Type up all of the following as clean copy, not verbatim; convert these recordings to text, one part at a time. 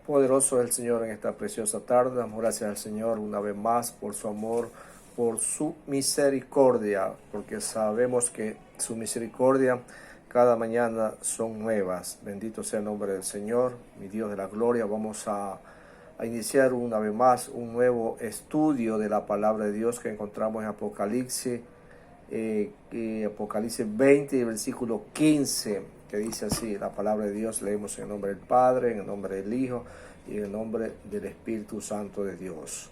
Poderoso es el Señor en esta preciosa tarde. Damos gracias al Señor una vez más por su amor, por su misericordia, porque sabemos que su misericordia cada mañana son nuevas. Bendito sea el nombre del Señor, mi Dios de la gloria. Vamos a iniciar una vez más un nuevo estudio de la palabra de Dios que encontramos en Apocalipsis, Apocalipsis 20, versículo 15. Que dice así, la palabra de Dios, leemos en el nombre del Padre, en el nombre del Hijo y en el nombre del Espíritu Santo de Dios.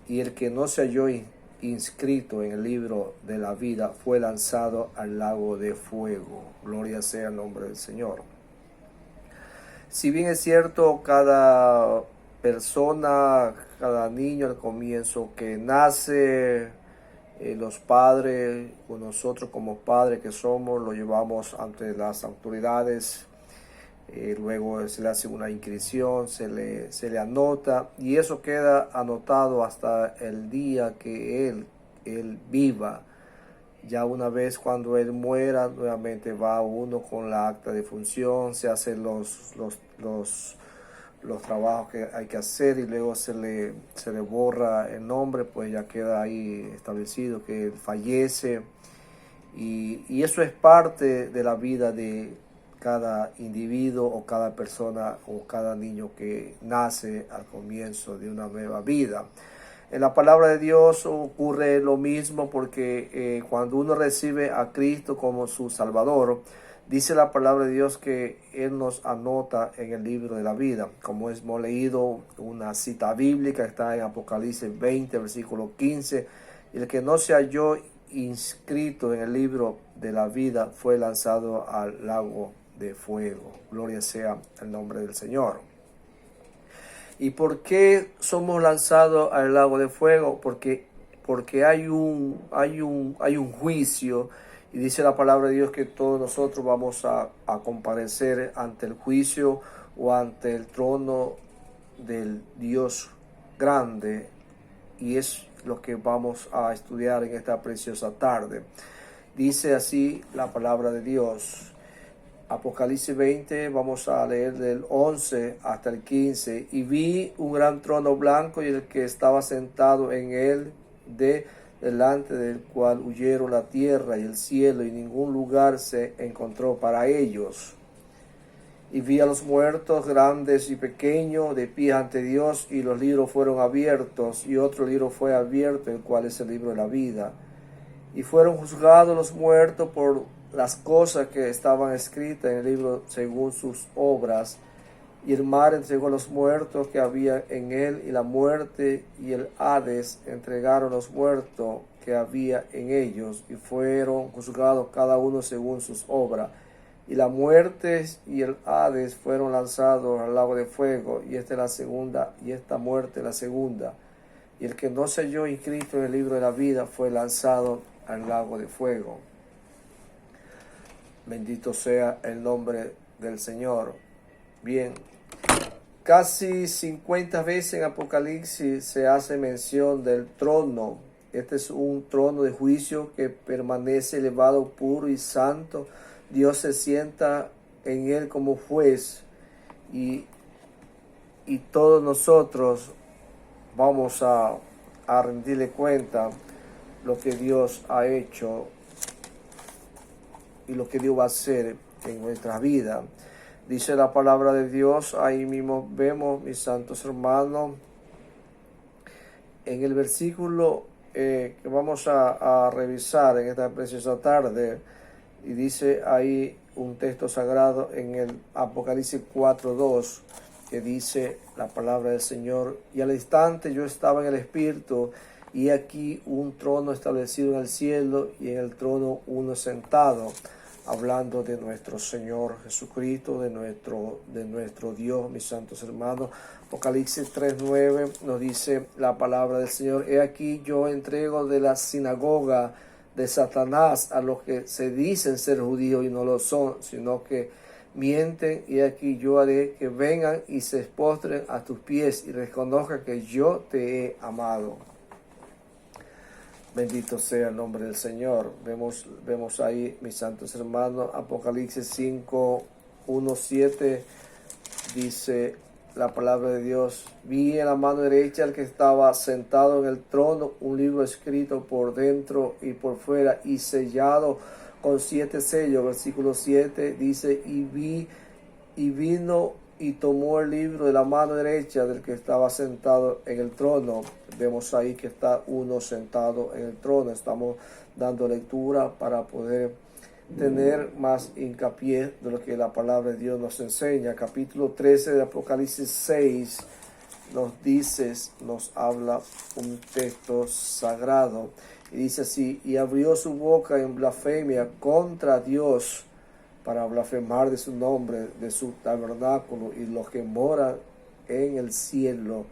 Y el que no se halló inscrito en el libro de la vida fue lanzado al lago de fuego. Gloria sea el nombre del Señor. Si bien es cierto, cada persona, cada niño al comienzo que nace, los padres, o nosotros como padres que somos, lo llevamos ante las autoridades, luego se le hace una inscripción, se le anota, y eso queda anotado hasta el día que él viva. Ya una vez cuando él muera, nuevamente va uno con la acta de función, se hacen los trabajos que hay que hacer y luego se le borra el nombre, pues ya queda ahí establecido que él fallece, y eso es parte de la vida de cada individuo o cada persona o cada niño que nace al comienzo de una nueva vida. En la palabra de Dios ocurre lo mismo, porque cuando uno recibe a Cristo como su Salvador, dice la palabra de Dios que Él nos anota en el libro de la vida. Como hemos leído una cita bíblica, está en Apocalipsis 20, versículo 15. Y el que no se halló inscrito en el libro de la vida fue lanzado al lago de fuego. Gloria sea el nombre del Señor. ¿Y por qué somos lanzados al lago de fuego? Porque hay un juicio. Y dice la palabra de Dios que todos nosotros vamos a comparecer ante el juicio o ante el trono del Dios grande. Y es lo que vamos a estudiar en esta preciosa tarde. Dice así la palabra de Dios. Apocalipsis 20, vamos a leer del 11 hasta el 15. Y vi un gran trono blanco y el que estaba sentado en él, delante del cual huyeron la tierra y el cielo, y ningún lugar se encontró para ellos. Y vi a los muertos, grandes y pequeños, de pie ante Dios, y los libros fueron abiertos, y otro libro fue abierto, el cual es el libro de la vida. Y fueron juzgados los muertos por las cosas que estaban escritas en el libro según sus obras. Y el mar entregó a los muertos que había en él, y la muerte y el Hades entregaron los muertos que había en ellos, y fueron juzgados cada uno según sus obras. Y la muerte y el Hades fueron lanzados al lago de fuego, y esta es la segunda, y esta muerte la segunda. Y el que no se halló inscrito en el libro de la vida fue lanzado al lago de fuego. Bendito sea el nombre del Señor. Bien, casi 50 veces en Apocalipsis se hace mención del trono. Este es un trono de juicio que permanece elevado, puro y santo. Dios se sienta en él como juez, y todos nosotros vamos a rendirle cuenta lo que Dios ha hecho y lo que Dios va a hacer en nuestra vida. Dice la palabra de Dios, ahí mismo vemos, mis santos hermanos, en el versículo que vamos a revisar en esta preciosa tarde, y dice ahí un texto sagrado en el Apocalipsis 4:2, que dice la palabra del Señor: y al instante yo estaba en el Espíritu, y aquí un trono establecido en el cielo, y en el trono uno sentado, hablando de nuestro Señor Jesucristo, de nuestro Dios, mis santos hermanos. Apocalipsis 3:9 nos dice la palabra del Señor: he aquí yo entrego de la sinagoga de Satanás a los que se dicen ser judíos y no lo son, sino que mienten, y aquí yo haré que vengan y se postren a tus pies y reconozcan que yo te he amado. Bendito sea el nombre del Señor. Vemos ahí, mis santos hermanos, Apocalipsis 5:1-7 dice la palabra de Dios. Vi en la mano derecha al que estaba sentado en el trono un libro escrito por dentro y por fuera y sellado con 7 sellos. Versículo 7 dice, y vino y tomó el libro de la mano derecha del que estaba sentado en el trono. Vemos ahí que está uno sentado en el trono. Estamos dando lectura para poder tener más hincapié de lo que la palabra de Dios nos enseña. Capítulo 13 de Apocalipsis 6 nos habla un texto sagrado. Y dice así, y abrió su boca en blasfemia contra Dios para blasfemar de su nombre, de su tabernáculo y los que moran en el cielo.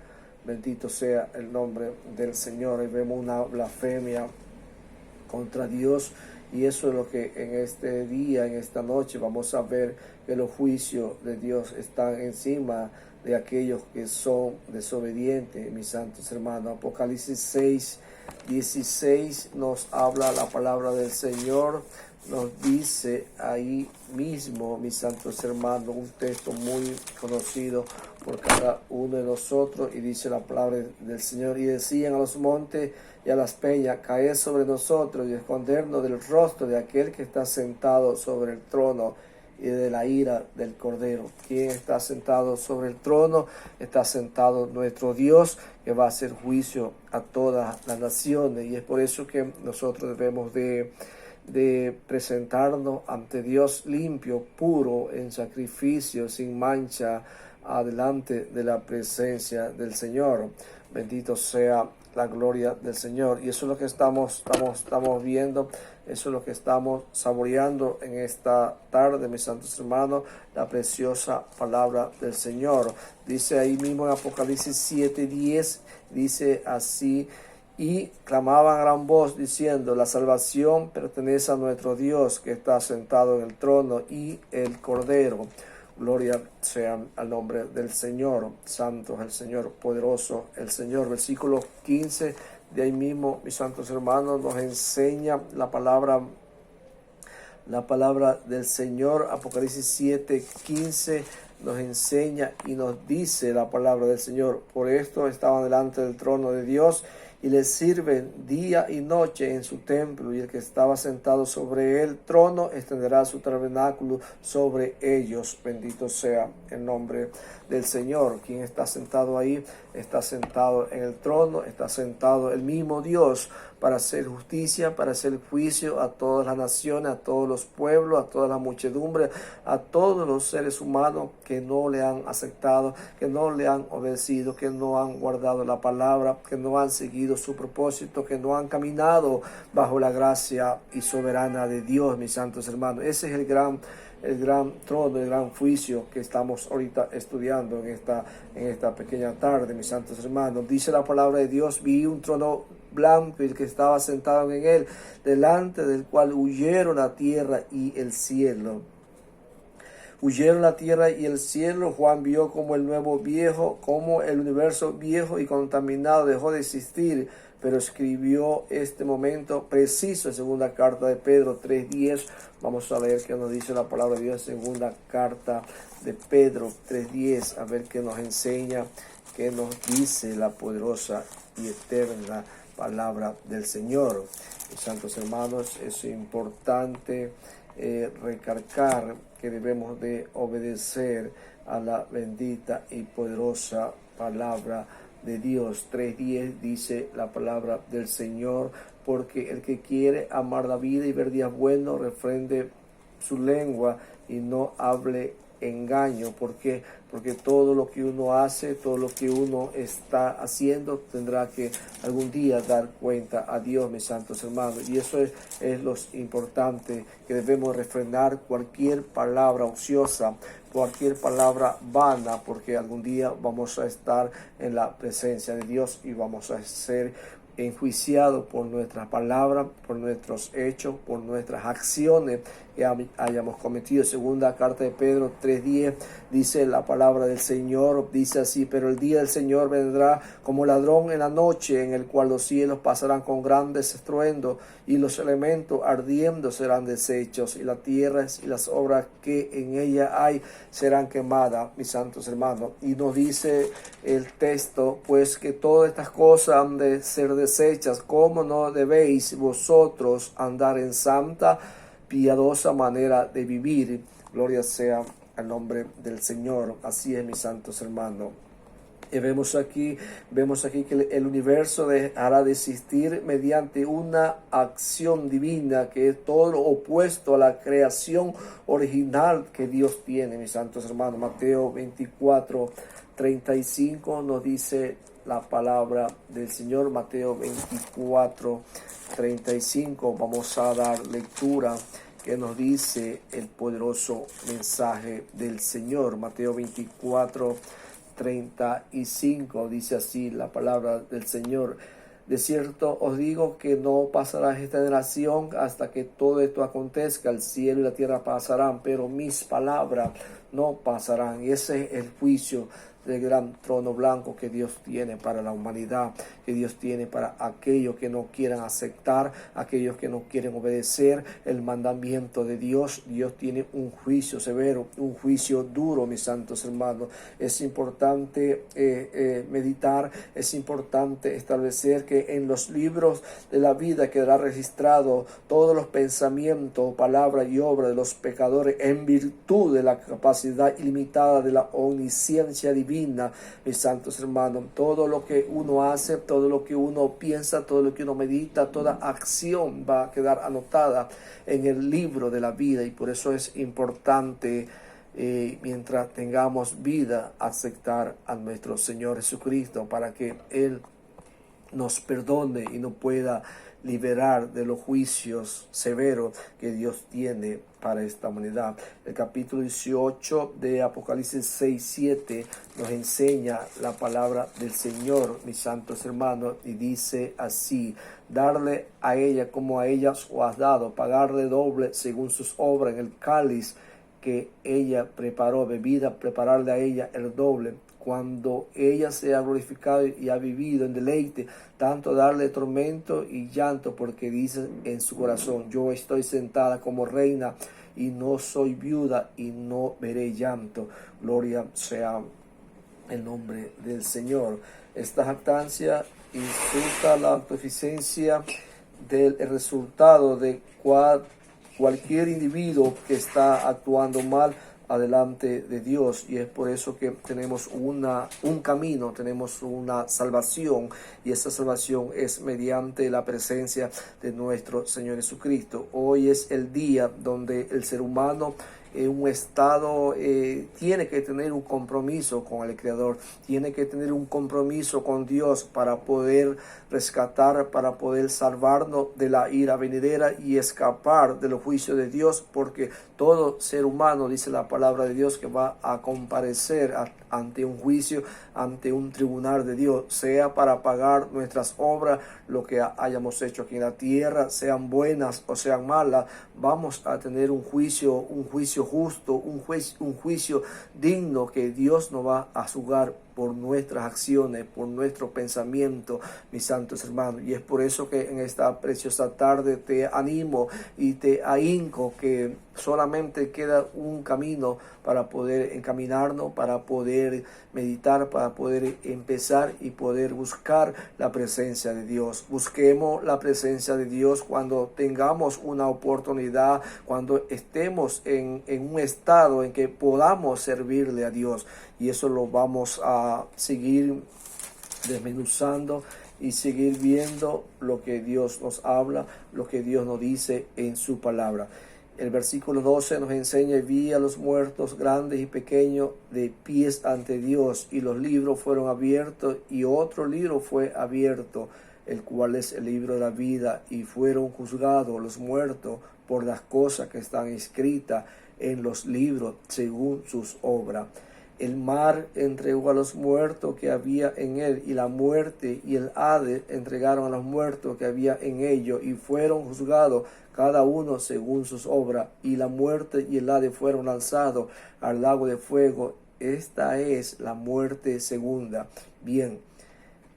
Bendito sea el nombre del Señor. Y vemos una blasfemia contra Dios, y eso es lo que en este día, en esta noche, vamos a ver, que los juicios de Dios están encima de aquellos que son desobedientes, mis santos hermanos. Apocalipsis 6, 16 nos habla la palabra del Señor, nos dice ahí mismo, mis santos hermanos, un texto muy conocido por cada uno de nosotros, y dice la palabra del Señor, y decían a los montes y a las peñas, caed sobre nosotros y escondernos del rostro de aquel que está sentado sobre el trono y de la ira del Cordero. ¿Quién está sentado sobre el trono? Está sentado nuestro Dios, que va a hacer juicio a todas las naciones, y es por eso que nosotros debemos de presentarnos ante Dios limpio, puro, en sacrificio, sin mancha, adelante de la presencia del Señor. Bendito sea la gloria del Señor. Y eso es lo que estamos viendo, eso es lo que estamos saboreando en esta tarde, mis santos hermanos, la preciosa palabra del Señor. Dice ahí mismo en Apocalipsis 7:10, dice así, y clamaban a gran voz diciendo, la salvación pertenece a nuestro Dios que está sentado en el trono y el Cordero. Gloria sea al nombre del Señor. Santo es el Señor, poderoso el Señor. Versículo 15 de ahí mismo, mis santos hermanos, nos enseña la palabra del Señor. Apocalipsis 7:15 nos enseña y nos dice la palabra del Señor. Por esto estaban delante del trono de Dios y les sirven día y noche en su templo, y el que estaba sentado sobre el trono extenderá su tabernáculo sobre ellos. Bendito sea el nombre del Señor. Quien está sentado ahí, está sentado en el trono, está sentado el mismo Dios para hacer justicia, para hacer juicio a todas las naciones, a todos los pueblos, a toda la muchedumbre, a todos los seres humanos que no le han aceptado, que no le han obedecido, que no han guardado la palabra, que no han seguido su propósito, que no han caminado bajo la gracia y soberana de Dios, mis santos hermanos. Ese es el gran trono, el gran juicio que estamos ahorita estudiando en esta pequeña tarde, mis santos hermanos. Dice la palabra de Dios, vi un trono blanco y el que estaba sentado en él, delante del cual huyeron la tierra y el cielo. Huyeron la tierra y el cielo. Juan vio como el nuevo viejo, como el universo viejo y contaminado dejó de existir, pero escribió este momento preciso en segunda carta de Pedro 3:10. Vamos a ver qué nos dice la palabra de Dios en segunda carta de Pedro 3:10, a ver qué nos enseña, qué nos dice la poderosa y eterna palabra del Señor. Mis santos hermanos, es importante recalcar que debemos de obedecer a la bendita y poderosa palabra de Dios. 3:10 dice la palabra del Señor, porque el que quiere amar la vida y ver días buenos, refrende su lengua y no hable engaño. ¿Por qué? Porque todo lo que uno hace, todo lo que uno está haciendo, tendrá que algún día dar cuenta a Dios, mis santos hermanos. Y eso es lo importante, que debemos refrenar cualquier palabra ociosa, cualquier palabra vana, porque algún día vamos a estar en la presencia de Dios y vamos a ser enjuiciados por nuestras palabras, por nuestros hechos, por nuestras acciones que hayamos cometido. Segunda carta de Pedro 3:10 dice la palabra del Señor, dice así: pero el día del Señor vendrá como ladrón en la noche, en el cual los cielos pasarán con grandes estruendos y los elementos ardiendo serán deshechos, y la tierra y las obras que en ella hay serán quemadas, mis santos hermanos. Y nos dice el texto, pues, que todas estas cosas han de ser deshechas. ¿Cómo no debéis vosotros andar en santa, piadosa manera de vivir? Gloria sea al nombre del Señor. Así es, mis santos hermanos. Y vemos aquí que el universo dejará de existir mediante una acción divina, que es todo lo opuesto a la creación original que Dios tiene, mis santos hermanos. Mateo 24:35 nos dice la palabra del Señor. Mateo 24:35, vamos a dar lectura, que nos dice el poderoso mensaje del Señor. Mateo 24:35 dice así la palabra del Señor: de cierto os digo que no pasará esta generación hasta que todo esto acontezca. El cielo y la tierra pasarán, pero mis palabras no pasarán. Y ese es el juicio del gran trono blanco que Dios tiene para la humanidad, que Dios tiene para aquellos que no quieran aceptar, aquellos que no quieren obedecer el mandamiento de Dios. Dios tiene un juicio severo, un juicio duro, mis santos hermanos. Es importante meditar, es importante establecer que en los libros de la vida quedará registrado todos los pensamientos, palabras y obras de los pecadores, en virtud de la capacidad ilimitada de la omnisciencia divina, mis santos hermanos. Todo lo que uno hace, todo lo que uno piensa, todo lo que uno medita, toda acción va a quedar anotada en el libro de la vida. Y por eso es importante, mientras tengamos vida, aceptar a nuestro Señor Jesucristo, para que Él nos perdone y nos pueda liberar de los juicios severos que Dios tiene para esta humanidad. El capítulo 18 de Apocalipsis 6:7 nos enseña la palabra del Señor, mis santos hermanos, y dice así: darle a ella como a ella os has dado, pagarle doble según sus obras en el cáliz que ella preparó, bebida, prepararle a ella el doble. Cuando ella sea glorificada y ha vivido en deleite, tanto darle tormento y llanto, porque dice en su corazón: yo estoy sentada como reina y no soy viuda y no veré llanto. Gloria sea el nombre del Señor. Esta jactancia insulta la autoeficiencia del resultado de cualquier individuo que está actuando mal adelante de Dios, y es por eso que tenemos un camino, tenemos una salvación, y esa salvación es mediante la presencia de nuestro Señor Jesucristo. Hoy es el día donde el ser humano en un estado tiene que tener un compromiso con el Creador, tiene que tener un compromiso con Dios para poder rescatar, para poder salvarnos de la ira venidera y escapar de los juicios de Dios, porque todo ser humano, dice la palabra de Dios, que va a comparecer ante un juicio, ante un tribunal de Dios, sea para pagar nuestras obras, lo que hayamos hecho aquí en la tierra, sean buenas o sean malas. Vamos a tener un juicio justo, un juicio digno, que Dios nos va a juzgar por nuestras acciones, por nuestro pensamiento, mis santos hermanos. Y es por eso que en esta preciosa tarde te animo y te ahinco que solamente queda un camino para poder encaminarnos, para poder meditar, para poder empezar y poder buscar la presencia de Dios. Busquemos la presencia de Dios cuando tengamos una oportunidad, cuando estemos en un estado en que podamos servirle a Dios. Y eso lo vamos a seguir desmenuzando y seguir viendo lo que Dios nos habla, lo que Dios nos dice en su palabra. El versículo 12 nos enseña: y vi a los muertos grandes y pequeños de pies ante Dios, y los libros fueron abiertos, y otro libro fue abierto, el cual es el libro de la vida, y fueron juzgados los muertos por las cosas que están escritas en los libros según sus obras. El mar entregó a los muertos que había en él, y la muerte y el Hades entregaron a los muertos que había en ellos, y fueron juzgados cada uno según sus obras, y la muerte y el Hades fueron lanzados al lago de fuego. Esta es la muerte segunda. Bien,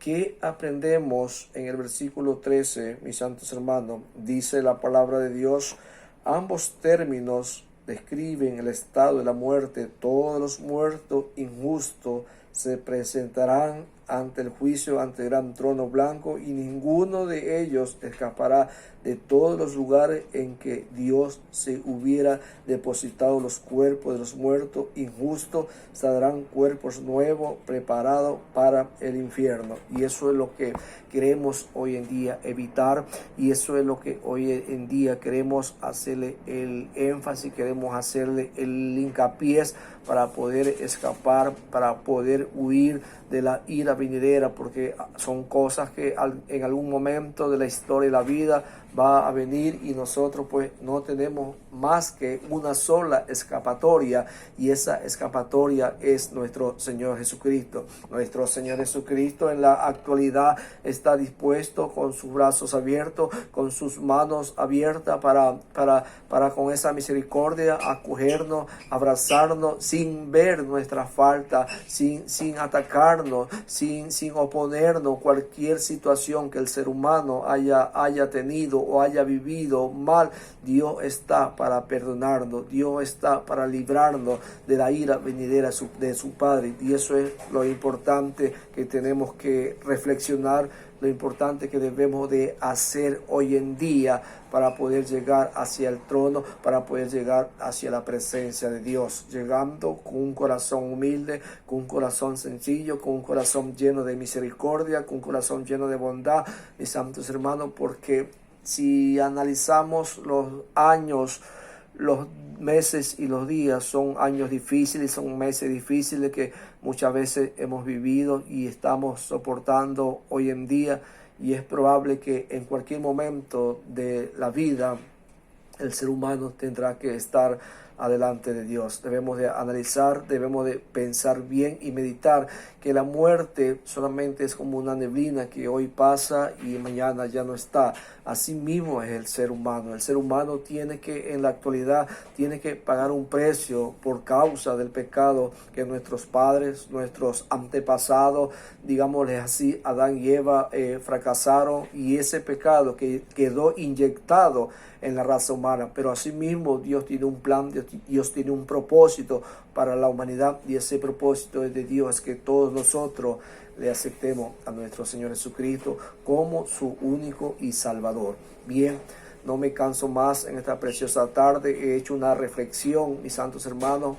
¿qué aprendemos en el versículo 13, mis santos hermanos? Dice la palabra de Dios: ambos términos describen el estado de la muerte. Todos los muertos injustos se presentarán ante el juicio, ante el gran trono blanco, y ninguno de ellos escapará de todos los lugares en que Dios se hubiera depositado los cuerpos de los muertos injustos. Saldrán cuerpos nuevos preparados para el infierno. Y eso es lo que queremos hoy en día evitar, y eso es lo que hoy en día queremos hacerle el énfasis, queremos hacerle el hincapié para poder escapar, para poder huir de la ira venidera, porque son cosas que en algún momento de la historia de la vida va a venir, y nosotros pues no tenemos más que una sola escapatoria, y esa escapatoria es nuestro Señor Jesucristo. Nuestro Señor Jesucristo en la actualidad está dispuesto, con sus brazos abiertos, con sus manos abiertas, para con esa misericordia acogernos, abrazarnos sin ver nuestra falta, sin atacarnos, sin oponernos cualquier situación que el ser humano haya tenido o haya vivido mal. Dios está para perdonarnos, Dios está para librarnos de la ira venidera de su Padre. Y eso es lo importante que tenemos que reflexionar, lo importante que debemos de hacer hoy en día para poder llegar hacia el trono, para poder llegar hacia la presencia de Dios, llegando con un corazón humilde, con un corazón sencillo, con un corazón lleno de misericordia, con un corazón lleno de bondad, mis santos hermanos, porque si analizamos los años, los meses y los días, son años difíciles, son meses difíciles que muchas veces hemos vivido y estamos soportando hoy en día, y es probable que en cualquier momento de la vida el ser humano tendrá que estar adelante de Dios. Debemos de analizar, debemos de pensar bien y meditar que la muerte solamente es como una neblina que hoy pasa y mañana ya no está. Así mismo es el ser humano. El ser humano tiene que, en la actualidad, tiene que pagar un precio por causa del pecado que nuestros padres, nuestros antepasados, digámosle así, Adán y Eva fracasaron, y ese pecado que quedó inyectado en la raza humana. Pero asimismo Dios tiene un plan, Dios tiene un propósito para la humanidad, y ese propósito es de Dios, que todos nosotros le aceptemos a nuestro Señor Jesucristo como su único y Salvador. Bien, no me canso más en esta preciosa tarde. He hecho una reflexión, mis santos hermanos,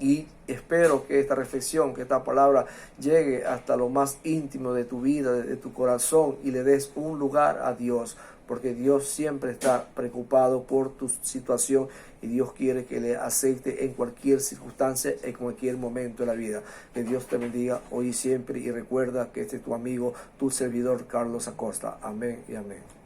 y espero que esta reflexión, que esta palabra llegue hasta lo más íntimo de tu vida, de tu corazón, y le des un lugar a Dios, porque Dios siempre está preocupado por tu situación, y Dios quiere que le acepte en cualquier circunstancia, en cualquier momento de la vida. Que Dios te bendiga hoy y siempre, y recuerda que este es tu amigo, tu servidor Carlos Acosta. Amén y amén.